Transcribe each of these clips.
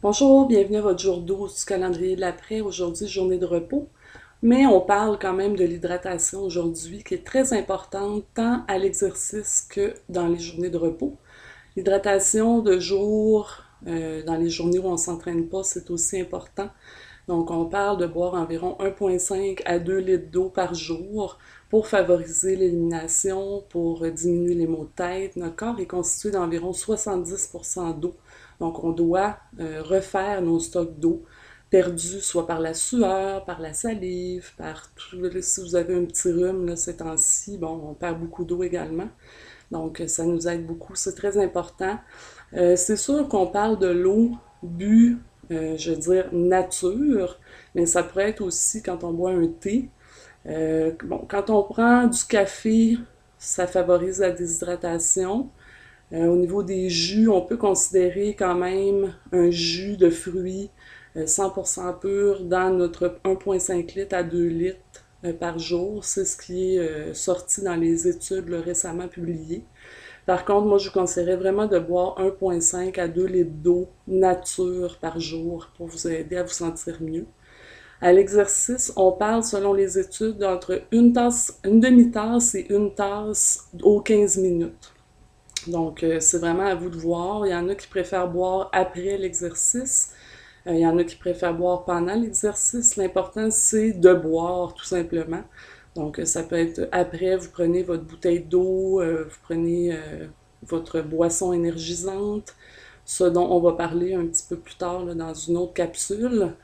Bonjour, bienvenue à votre jour 12 du calendrier de l'après. Aujourd'hui, journée de repos, mais on parle quand même de l'hydratation aujourd'hui qui est très importante tant à l'exercice que dans les journées de repos. L'hydratation de jour, dans les journées où on ne s'entraîne pas, c'est aussi important. Donc, on parle de boire environ 1,5 à 2 litres d'eau par jour pour favoriser l'élimination, pour diminuer les maux de tête. Notre corps est constitué d'environ 70% d'eau. Donc, on doit refaire nos stocks d'eau perdus, soit par la sueur, par la salive, par tout. Si vous avez un petit rhume là, ces temps-ci, bon, on perd beaucoup d'eau également. Donc, ça nous aide beaucoup. C'est très important. C'est sûr qu'on parle de l'eau bu, je veux dire, nature, mais ça pourrait être aussi quand on boit un thé. Bon, quand on prend du café, ça favorise la déshydratation. Au niveau des jus, on peut considérer quand même un jus de fruits 100% pur dans notre 1,5 litres à 2 litres par jour. C'est ce qui est sorti dans les études là, récemment publiées. Par contre, moi, je vous conseillerais vraiment de boire 1,5 à 2 litres d'eau nature par jour pour vous aider à vous sentir mieux. À l'exercice, on parle, selon les études, d'entre une tasse, une demi-tasse et une tasse aux 15 minutes. Donc, c'est vraiment à vous de voir. Il y en a qui préfèrent boire après l'exercice. Il y en a qui préfèrent boire pendant l'exercice. L'important, c'est de boire, tout simplement. Donc, ça peut être après, vous prenez votre bouteille d'eau, vous prenez votre boisson énergisante, ce dont on va parler un petit peu plus tard là, dans une autre capsule.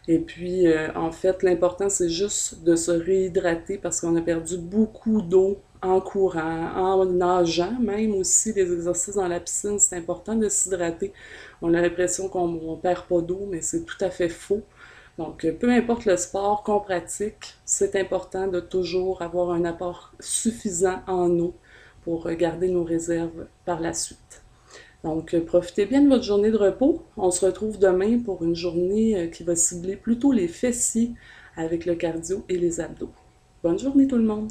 Et puis, en fait, l'important, c'est juste de se réhydrater parce qu'on a perdu beaucoup d'eau en courant, en nageant, même aussi les exercices dans la piscine, c'est important de s'hydrater. On a l'impression qu'on ne perd pas d'eau, mais c'est tout à fait faux. Donc, peu importe le sport qu'on pratique, c'est important de toujours avoir un apport suffisant en eau pour garder nos réserves par la suite. Donc, profitez bien de votre journée de repos. On se retrouve demain pour une journée qui va cibler plutôt les fessiers avec le cardio et les abdos. Bonne journée tout le monde!